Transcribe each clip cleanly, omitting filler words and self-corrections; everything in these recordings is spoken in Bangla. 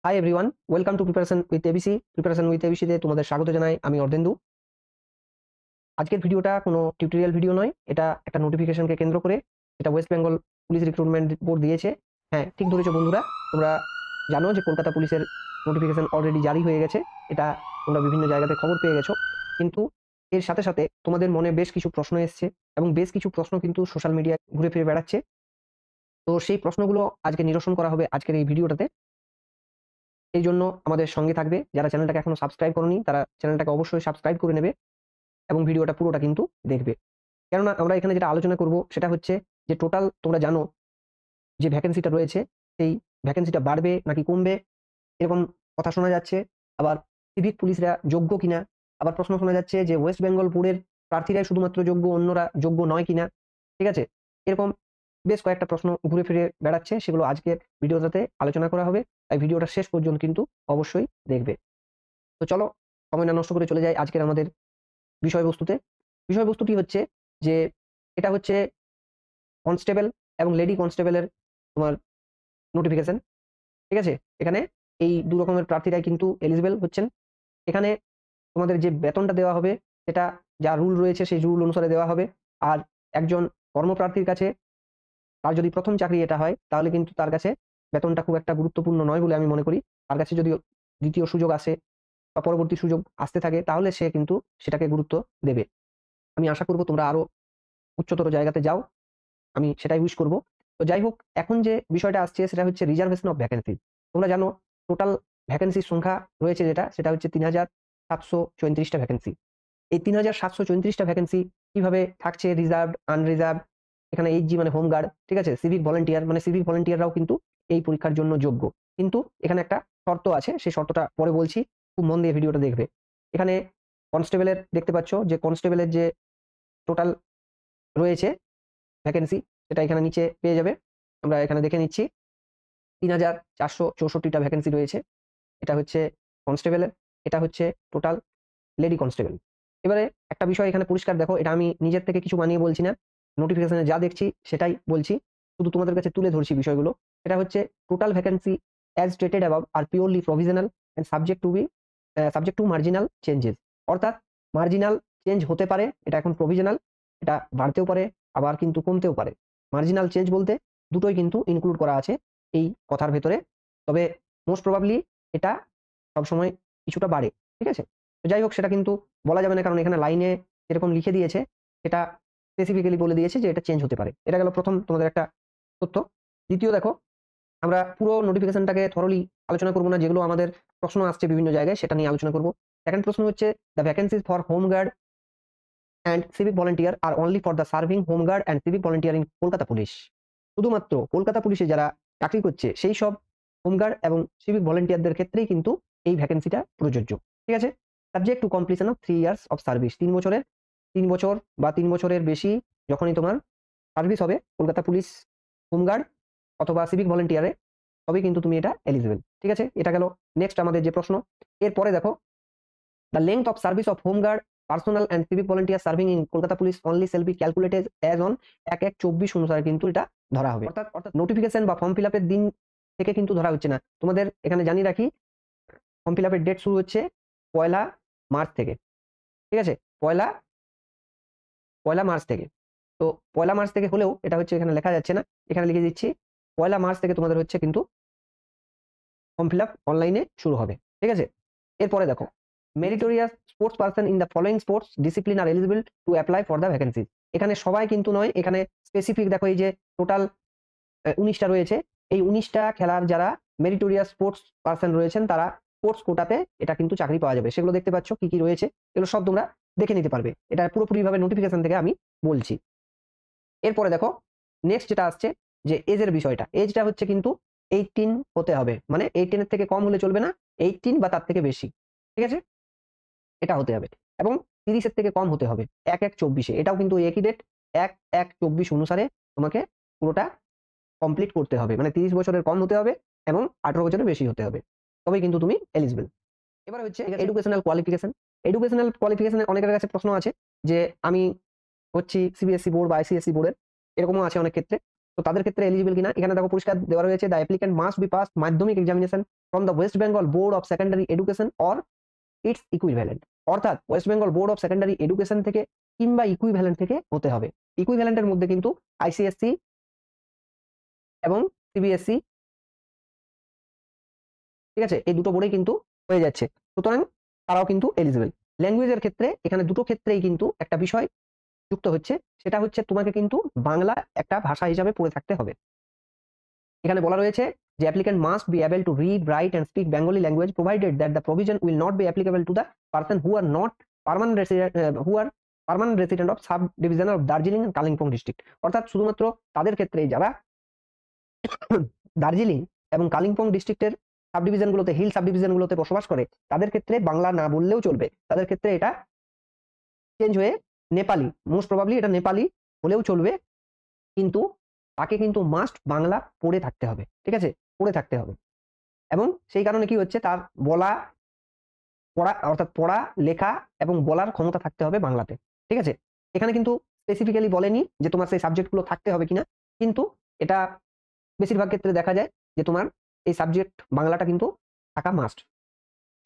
High everyone, welcome to preparation with ABC. Preparation with এবিসিতে তোমাদের স্বাগত জানাই। আমি অর্ধেন্দু। আজকের ভিডিওটা কোনো টিউটোরিয়াল ভিডিও নয়, এটা একটা নোটিফিকেশনকে কেন্দ্র করে, এটা West Bengal police recruitment board দিয়েছে। হ্যাঁ, ঠিক ধরেছো বন্ধুরা, তোমরা জানো যে কলকাতা পুলিশের নোটিফিকেশন অলরেডি জারি হয়ে গেছে। এটা তোমরা বিভিন্ন জায়গাতে খবর পেয়ে গেছো। কিন্তু এর সাথে সাথে তোমাদের মনে বেশ কিছু প্রশ্ন এসছে এবং বেশ কিছু প্রশ্ন কিন্তু সোশ্যাল মিডিয়ায় ঘুরে ফিরে বেড়াচ্ছে। তো সেই প্রশ্নগুলো আজকে নিরসন করা হবে আজকের এই ভিডিওটাতে। এই জন্য আমাদের সঙ্গে থাকবে। যারা চ্যানেলটাকে এখনো সাবস্ক্রাইব করোনি তারা চ্যানেলটাকে অবশ্যই সাবস্ক্রাইব করে নেবে এবং ভিডিওটা পুরোটা কিন্তু দেখবে। কেননা আমরা এখানে যেটা আলোচনা করব সেটা হচ্ছে যে টোটাল তোমরা জানো যে ভ্যাকেন্সিটা রয়েছে, সেই ভ্যাকেন্সিটা বাড়বে নাকি কমবে, এরকম কথা শোনা যাচ্ছে। আবার সিভিক পুলিশরা যোগ্য কিনা, আবার প্রশ্ন শোনা যাচ্ছে যে ওয়েস্ট বেঙ্গল বোর্ডের প্রার্থীরাই শুধুমাত্র যোগ্য, অন্যরা যোগ্য নয় কিনা। ঠিক আছে, এরকম বেশ কয়েকটা প্রশ্ন ঘুরে ফিরে বেড়াচ্ছে, সেগুলো আজকের ভিডিওটাতে আলোচনা করা হবে। তাই ভিডিওটা শেষ পর্যন্ত কিন্তু অবশ্যই দেখবে। তো চলো, সময় না নষ্ট করে চলে যাই আজকের আমাদের বিষয়বস্তুতে। বিষয়বস্তুটি হচ্ছে যে এটা হচ্ছে কনস্টেবল এবং লেডি কনস্টেবলের তোমার নোটিফিকেশন। ঠিক আছে, এখানে এই দু রকমের প্রার্থীরাই কিন্তু এলিজিবল হচ্ছেন। এখানে তোমাদের যে বেতনটা দেওয়া হবে সেটা যা রুল রয়েছে সেই রুল অনুসারে দেওয়া হবে। আর একজন কর্মপ্রার্থীর কাছে তার যদি প্রথম চাকরি এটা হয় তাহলে কিন্তু তার কাছে বেতনটা খুব একটা গুরুত্বপূর্ণ নয় বলে আমি মনে করি। তার কাছে যদি দ্বিতীয় সুযোগ আসে বা পরবর্তী সুযোগ আসতে থাকে তাহলে সে কিন্তু সেটাকে গুরুত্ব দেবে। আমি আশা করব তোমরা আরো উচ্চতর জায়গাতে যাও, আমি সেটাই উইশ করব। তো যাই হোক, এখন যে বিষয়টা আসছে সেটা হচ্ছে রিজার্ভেশন অফ ভ্যাকেন্সি। তোমরা জানো টোটাল ভ্যাকেন্সির সংখ্যা রয়েছে সেটা হচ্ছে ৩,৭৩৪টা ভ্যাকেন্সি। এই ৩,৭৩৪টা ভ্যাকেন্সি কিভাবে থাকছে, রিজার্ভ, আনরিজার্ভ, এখানে এইচজি মানে হোমগার্ড, ঠিক আছে, সিভিক ভলেন্টিয়ার মানে সিভিক ভলেন্টিয়াররাও কিন্তু এই পরীক্ষার জন্য যোগ্য। কিন্তু এখানে একটা শর্ত আছে, সেই শর্তটা পরে বলছি, খুব মন দিয়ে ভিডিওটা দেখবে। এখানে কনস্টেবলের দেখতে পাচ্ছ যে কনস্টেবলের যে টোটাল রয়েছে ভ্যাকেন্সি সেটা এখানে নিচে পেয়ে যাবে। আমরা এখানে দেখে নিচ্ছি ৩,৪৬৪টা ভ্যাকেন্সি রয়েছে। এটা হচ্ছে কনস্টেবলের, এটা হচ্ছে টোটাল লেডি কনস্টেবল। এবারে একটা বিষয় এখানে পরিষ্কার দেখো, এটা আমি নিজের থেকে কিছু বানিয়ে বলছি না, নোটিফিকেশনে যা দেখছি সেটাই বলছি, শুধু তোমাদের কাছে তুলে ধরছি বিষয়গুলো। এটা হচ্ছে total vacancy as stated above আর purely provisional and subject to marginal changes. অর্থাৎ মার্জিনাল চেঞ্জ হতে পারে, এটা এখন প্রভিশনাল, এটা বাড়তেও পারে আবার কিন্তু কমতেও পারে। মার্জিনাল চেঞ্জ বলতে দুটোই কিন্তু ইনক্লুড করা আছে এই কথার ভেতরে। তবে মোস্ট প্রবাবলি এটা সবসময় কিছুটা বাড়ে। ঠিক আছে, তো যাই হোক সেটা কিন্তু বলা যাবে না, কারণ এখানে লাইনে যেরকম লিখে দিয়েছে সেটা স্পেসিফিক্যালি বলে দিয়েছে যে এটা চেঞ্জ হতে পারে। এটা গেল প্রথম তোমাদের একটা তথ্য। দ্বিতীয় দেখো, আমরা পুরো নোটিফিকেশনটাকে থরলি আলোচনা করব না, যেগুলো আমাদের প্রশ্ন আসছে বিভিন্ন জায়গায় সেটা নিয়ে আলোচনা করব। সেকেন্ড প্রশ্ন হচ্ছে the vacancies for home guard and civic volunteer are only for the serving home guard and civic volunteer in Kolkata police. শুধুমাত্র কলকাতা পুলিশে যারা চাকরি করছে সেই সব হোমগার্ড এবং সিভিক ভলেন্টিয়ারদের ক্ষেত্রেই কিন্তু এই ভ্যাকেন্সিটা প্রযোজ্য। ঠিক আছে, subject to completion of 3 years of service. 3 বছর বা 3 বছরের বেশি যখনই তোমার সার্ভিস হবে কলকাতা পুলিশ হোমগার্ড অথবা সিভিক ভলেন্টিয়ারে, তবেই কিন্তু তুমি এটা এলিজিবল। ঠিক আছে, এটা গেল নেক্সট আমাদের যে প্রশ্ন। এরপরে দেখো, the length of service of home guard personnel and civic volunteer serving in Kolkata police only shall be calculated as on ১/১/২৪ অনুসারে কিন্তু এটা ধরা হবে। অর্থাৎ নোটিফিকেশন বা ফর্ম ফিল আপের দিন থেকে কিন্তু ধরা হচ্ছে না। তোমাদের এখানে জানিয়ে রাখি, ফর্ম ফিল আপের ডেট শুরু হচ্ছে ১লা মার্চ থেকে। ঠিক আছে, পয়লা পয়লা মার্চ থেকে। তো ১লা মার্চ থেকে হলেও এটা হচ্ছে এখানে লেখা যাচ্ছে না, এখানে লিখে দিচ্ছি ১লা মার্চ থেকে তোমাদের হচ্ছে কিন্তু ফর্ম ফিল আপ অনলাইনে শুরু হবে। ঠিক আছে, এরপরে দেখো, meritorious sports person in the following sports discipline are eligible to apply for the vacancy. এখানে সবাই কিন্তু নয়, এখানে স্পেসিফিক দেখো, এই যে টোটাল ১৯টা রয়েছে, এই ১৯টা খেলার যারা মেরিটোরিয়াস স্পোর্টস পারসন রয়েছেন তারা স্পোর্টস কোটাতে এটা কিন্তু চাকরি পাওয়া যাবে। সেগুলো দেখতে পাচ্ছ কি কি রয়েছে, এগুলো সব তোমরা দেখে নিতে পারবে, এটা পুরোপুরিভাবে নোটিফিকেশন থেকে আমি বলছি। এরপরে দেখো নেক্সট যেটা আসছে যে এজের বিষয়টা, এজটা হচ্ছে কিন্তু 18 হতে হবে, মানে 18 এর থেকে কম হলে চলবে না, 18 বা তার থেকে বেশি। ঠিক আছে, এটা হতে হবে এবং 30 এর থেকে কম হতে হবে ১/১/২৪-এ। এটাও কিন্তু একই ডেট, ১/১/২৪ অনুসারে তোমাকে পুরোটা কমপ্লিট করতে হবে, মানে 30 বছরের কম হতে হবে এবং 18 বছরের বেশি হতে হবে, তবেই কিন্তু তুমি এলিজিবল। এবার হচ্ছে এডুকেশনাল কোয়ালিফিকেশন। এডুকেশনাল কোয়ালিফিকেশনে অনেকের কাছে প্রশ্ন আছে যে আমি হচ্ছি সিবিএসসি বোর্ড বা আইসিএসসি বোর্ডের, এরকমও আছে অনেক ক্ষেত্রে। তো তাদের ক্ষেত্রে এলিজিবল কিনা এখানে দেখো পরিষ্কার দেওয়া রয়েছে, the applicant must be pass Madhyamik examination from the West Bengal board of secondary education or its equivalent. অর্থাৎ West Bengal board of secondary education থেকে কিংবা ইকুইভ্যালেন্ট থেকে হতে হবে। ইকুইভ্যালেন্টের মধ্যে কিন্তু আইসিএসসি এবং সিবিএসসি, ঠিক আছে, এই দুটো বোর্ডেই কিন্তু হয়ে যাচ্ছে, সুতরাং তারাও কিন্তু এলিজিবল। ল্যাঙ্গুয়েজের ক্ষেত্রে এখানে দুটো ক্ষেত্রেই কিন্তু একটা বিষয় যুক্ত হচ্ছে, সেটা হচ্ছে তোমাকে কিন্তু বাংলা একটা ভাষা হিসাবে পড়ে থাকতে হবে। এখানে বলা রয়েছে যে applicant must be able to read write and speak Bengali language provided that the provision will not be applicable to the person who are not permanent resident of sub division of Darjeeling and Kalimpong district. অর্থাৎ শুধুমাত্র তাদের ক্ষেত্রে যারা দার্জিলিং এবং কালিম্পং ডিস্ট্রিক্টের সাব ডিভিশনগুলোতে, হিল সাব ডিভিশনগুলোতে বসবাস করে, তাদের ক্ষেত্রে বাংলা না বললেও চলবে। তাদের ক্ষেত্রে এটা চেঞ্জ হয়ে নেপালি, মোস্ট প্রবাবলি এটা নেপালি হলেও চলবে, কিন্তু তাকে কিন্তু মাস্ট বাংলা পড়ে থাকতে হবে, ঠিক আছে, পড়ে থাকতে হবে। এবং সেই কারণে কি হচ্ছে, তার বলা পড়া অর্থাৎ পড়া লেখা এবং বলার ক্ষমতা থাকতে হবে বাংলাতে, ঠিক আছে। এখানে কিন্তু স্পেসিফিক্যালি বলেনি যে তোমার সেই সাবজেক্টগুলো থাকতে হবে কিনা, কিন্তু এটা বেশিরভাগ ক্ষেত্রে দেখা যায় যে তোমার এই সাবজেক্ট বাংলাটা কিন্তু থাকা মাস্ট,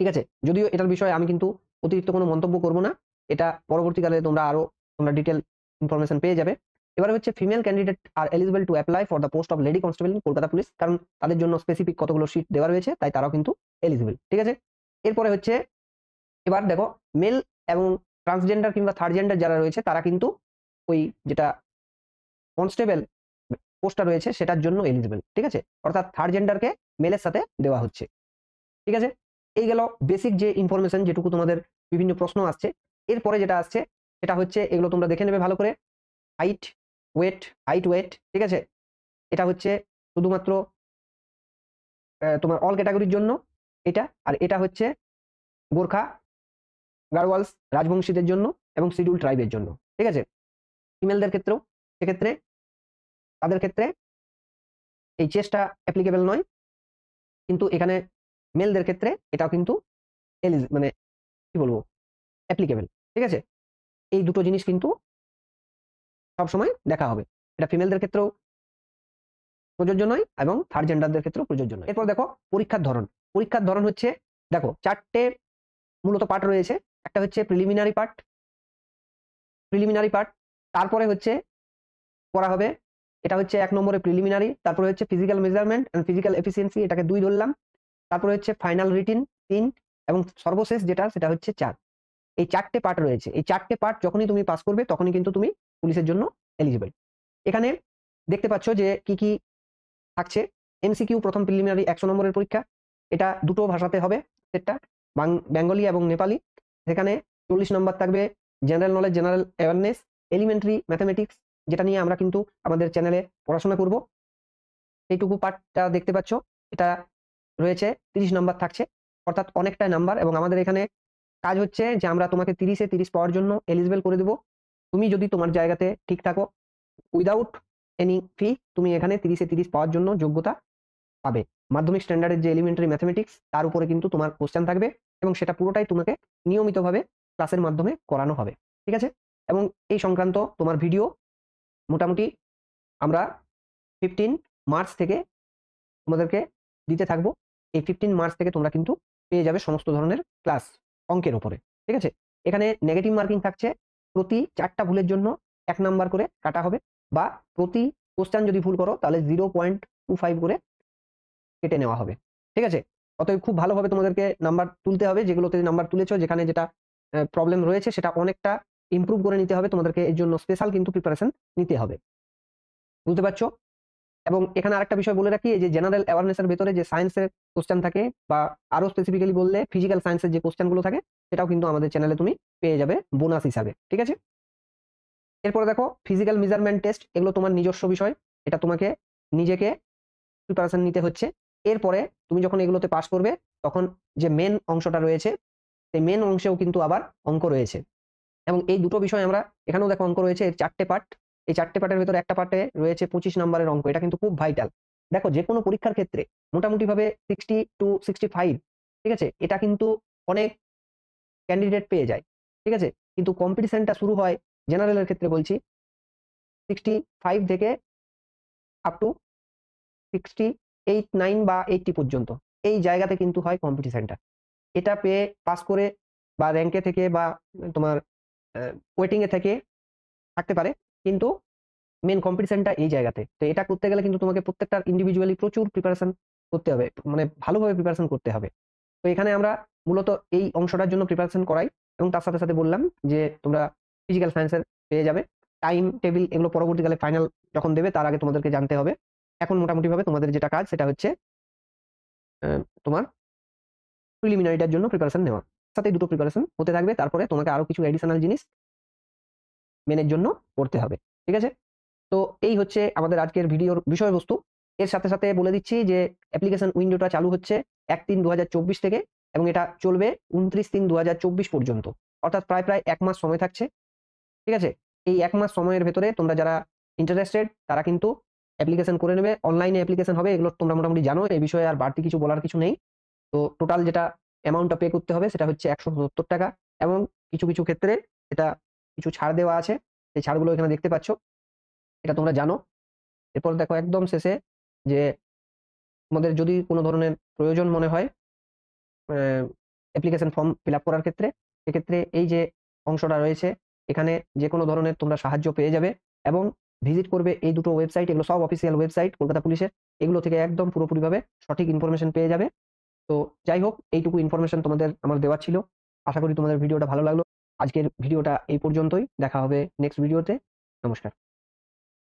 ঠিক আছে। যদিও এটার বিষয়ে আমি কিন্তু অতিরিক্ত কোনো মন্তব্য করব না, এটা পরবর্তীকালে তোমরা ডিটেল ইনফরমেশন পেয়ে যাবে। এবারে হচ্ছে female candidate are eligible to apply for the post of lady constable in Kolkata police, কারণ তাদের জন্য স্পেসিফিক কতগুলো সিট দেওয়া রয়েছে, তাই তারাও কিন্তু এলিজিবল, ঠিক আছে। এরপরে হচ্ছে এবার দেখো মেল এবং ট্রান্সজেন্ডার কিংবা থার্ড জেন্ডার যারা রয়েছে তারা কিন্তু ওই যেটা কনস্টেবল পোস্টটা রয়েছে সেটার জন্য এলিজিবল, ঠিক আছে। অর্থাৎ থার্ড জেন্ডারকে মেলের সাথে দেওয়া হচ্ছে, ঠিক আছে। এই গেল বেসিক যে ইনফরমেশন, যেটুকু তোমাদের বিভিন্ন প্রশ্ন আসছে। এরপরে যেটা আসছে সেটা হচ্ছে, এগুলো তোমরা দেখে নেবে ভালো করে, হাইট ওয়েট, ঠিক আছে। এটা হচ্ছে শুধুমাত্র তোমার অল ক্যাটাগরির জন্য এটা, আর এটা হচ্ছে গোর্খা, গাড়ওয়ালস, রাজবংশীদের জন্য এবং শিডিউল ট্রাইবের জন্য, ঠিক আছে। ফিমেলদের ক্ষেত্রেও সেক্ষেত্রে তাদের ক্ষেত্রে এই চেষ্টা অ্যাপ্লিকেবল নয়, কিন্তু এখানে মেলদের ক্ষেত্রে এটাও কিন্তু মানে কি বলবো, অ্যাপ্লিকেবল, ঠিক আছে। এই দুটো জিনিস কিন্তু সবসময় দেখা হবে, এটা ফিমেলদের ক্ষেত্রেও প্রযোজ্য নয় এবং থার্ড জেন্ডারদের ক্ষেত্রেও প্রযোজ্য নয়। এরপর দেখো পরীক্ষার ধরন হচ্ছে, দেখো চারটে মূলত পার্ট রয়েছে। একটা হচ্ছে প্রিলিমিনারি পার্ট, তারপরে হচ্ছে করা হবে, এটা হচ্ছে 1 নম্বরে প্রিলিমিনারি, তারপরে হচ্ছে physical measurement and physical efficiency, এটাকে 2 ধরলাম, তারপরে হচ্ছে ফাইনাল রিটিন 3, এবং সর্বশেষ যেটা সেটা হচ্ছে 4। এই চারটে পার্ট রয়েছে, এই চারটে পার্ট যখনই তুমি পাস করবে তখনই কিন্তু তুমি পুলিশের জন্য এলিজিবল। এখানে দেখতে পাচ্ছ যে কি কি থাকছে। এমসিকিউ প্রথম প্রিলিমিনারি 100 নম্বরের পরীক্ষা, এটা দুটো ভাষাতে হবে, সেটা বেঙ্গলি এবং নেপালি। সেখানে 40 নম্বর থাকবে general knowledge, general awareness, elementary mathematics, যেটা নিয়ে আমরা কিন্তু আমাদের চ্যানেলে পড়াশোনা করব, সেইটুকু পার্টটা দেখতে পাচ্ছ। এটা রয়েছে 30 নাম্বার থাকছে, অর্থাৎ অনেকটা নাম্বার। এবং আমাদের এখানে কাজ হচ্ছে যে আমরা তোমাকে 30-এ 30 পাওয়ার জন্য এলিজিবল করে দেবো। তুমি যদি তোমার জায়গাতে ঠিক থাকো, উইদাউট এনি ফি, তুমি এখানে 30-এ 30 পাওয়ার জন্য যোগ্যতা পাবে। মাধ্যমিক স্ট্যান্ডার্ডের যে এলিমেন্টারি ম্যাথমেটিক্স, তার উপরে কিন্তু তোমার কোশ্চেন থাকবে, এবং সেটা পুরোটাই তোমাকে নিয়মিতভাবে ক্লাসের মাধ্যমে করানো হবে, ঠিক আছে। এবং এই সংক্রান্ত তোমার ভিডিও মোটামুটি আমরা 15 মার্চ থেকে তোমাদেরকে দিতে থাকবো। এই 15 মার্চ থেকে তোমরা কিন্তু পেয়ে যাবে সমস্ত ধরনের ক্লাস অঙ্কের উপরে, ঠিক আছে। এখানে নেগেটিভ মার্কিং থাকছে, প্রতি 4টা ভুলের জন্য 1 নাম্বার করে কাটা হবে, বা প্রতি কোশ্চেন যদি ভুল করো তাহলে 0.25 করে কেটে নেওয়া হবে, ঠিক আছে। অতএব খুব ভালোভাবে তোমাদেরকে নাম্বার তুলতে হবে, যেগুলোতে নাম্বার তুলেছো, যেখানে যেটা প্রবলেম রয়েছে সেটা অনেকটা ইমপ্রুভ করে নিতে হবে তোমাদেরকে, এর জন্য স্পেশাল কিন্তু প্রিপারেশন নিতে হবে, বুঝতে পারছো। এবং এখানে আরেকটা বিষয় বলে রাখি, এই যে জেনারেল অ্যাওয়ারনেসের ভেতরে যে সায়েন্সের কোশ্চেন থাকে, বা আরো স্পেসিফিক্যালি বললে ফিজিক্যাল সায়েন্সের যে কোশ্চেনগুলো থাকে, সেটাও কিন্তু আমাদের চ্যানেলে তুমি পেয়ে যাবে বোনাস হিসাবে, ঠিক আছে। এরপরে দেখো ফিজিক্যাল মেজারমেন্ট টেস্ট, এগুলো তোমার নিজস্ব বিষয়, এটা তোমাকে নিজেকে প্রিপারেশন নিতে হচ্ছে। এরপরে তুমি যখন এগুলোতে পাস করবে, তখন যে মেন অংশটা রয়েছে, সেই মেন অংশেও কিন্তু আবার অঙ্ক রয়েছে। এবং এই দুটো বিষয় আমরা এখানেও দেখো অঙ্ক রয়েছে, এর 4টে পার্ট। এই 4টে পার্টের ভিতরে একটা পার্টে রয়েছে 25 নম্বরের অঙ্ক, এটা কিন্তু খুব ভাইটাল। দেখো যে কোনো পরীক্ষার ক্ষেত্রে মোটামুটি ভাবে 60 to 65, ঠিক আছে, এটা কিন্তু অনেক ক্যান্ডিডেট পেয়ে যায়, ঠিক আছে। কিন্তু কম্পিটিশনটা শুরু হয় জেনারেলের ক্ষেত্রে বলছি 65 থেকে আপ টু 68, 9 বা 80 পর্যন্ত এই জায়গাতে কিন্তু হয় কম্পিটিশনটা। এটা পেয়ে পাস করে বা র্যাঙ্কে থেকে বা তোমার ওয়েটিং এ থেকে থাকতে পারে, কিন্তু মেন কম্পিটিশনটা এই জায়গাতে। তো এটা করতে গেলে কিন্তু তোমাকে প্রত্যেকটা ইন্ডিভিজুয়ালি প্রচুর প্রিপারেশন করতে হবে, মানে ভালোভাবে প্রিপারেশন করতে হবে। তো এখানে আমরা মূলত এই অংশটার জন্য প্রিপারেশন করাই, এবং তার সাথে সাথে বললাম যে তোমরা ফিজিক্যাল সায়েন্সের পেয়ে যাবে। টাইম টেবিল এগুলো পরবর্তীকালে ফাইনাল যখন দেবে তার আগে তোমাদেরকে জানতে হবে। এখন মোটামুটি ভাবে তোমাদের যেটা কাজ সেটা হচ্ছে তোমার প্রিলিমিনারিটার জন্য প্রিপারেশন নেওয়া, সাথে দুটো প্রিপারেশন হতে থাকবে। তারপরে তোমাকে আরো কিছু এডিশনাল জিনিস মেনের জন্য করতে হবে। ঠিক আছে? তো এই হচ্ছে আমাদের আজকের ভিডিওর বিষয়বস্তু। এর সাথে সাথে বলে দিচ্ছি যে অ্যাপ্লিকেশন উইন্ডোটা চালু হচ্ছে 1/3/2024 থেকে, এবং এটা চলবে 29/3/2024 পর্যন্ত। অর্থাৎ প্রায় 1 মাস সময় থাকছে। ঠিক আছে? এই 1 মাস সময়ের ভেতরে তোমরা যারা ইন্টারেস্টেড তারা কিন্তু অ্যাপ্লিকেশন করে নেবে। অনলাইনে অ্যাপ্লিকেশন হবে, এগুলো তোমরা মোটামুটি জানো। এই বিষয়ে আর বাড়তি কিছু বলার কিছু নেই। তো টোটাল যেটা অ্যামাউন্টটা পে করতে হবে সেটা হচ্ছে ৳170, এবং কিছু কিছু ক্ষেত্রে এটা কিছু ছাড় দেওয়া আছে। সেই ছাড়গুলো এখানে দেখতে পাচ্ছ। এটা তোমরা জানো। এরপর দেখো একদম শেষে যে তোমাদের যদি কোনো ধরনের প্রয়োজন মনে হয় অ্যাপ্লিকেশন ফর্ম ফিল আপ করার ক্ষেত্রে, সেক্ষেত্রে এই যে অংশটা রয়েছে এখানে যে কোনো ধরনের তোমরা সাহায্য পেয়ে যাবে, এবং ভিজিট করবে এই দুটো ওয়েবসাইট। এগুলো সব অফিসিয়াল ওয়েবসাইট কলকাতা পুলিশের। এগুলো থেকে একদম পুরোপুরিভাবে সঠিক ইনফরমেশন পেয়ে যাবে। তো যাই হোক, এইটুকু ইনফরমেশন তোমাদের আমার দেওয়া ছিল। আশা করি তোমাদের ভিডিওটা ভালো লাগলো। আজকের ভিডিওটা এই পর্যন্তই। দেখা হবে নেক্সট ভিডিওতে। নমস্কার।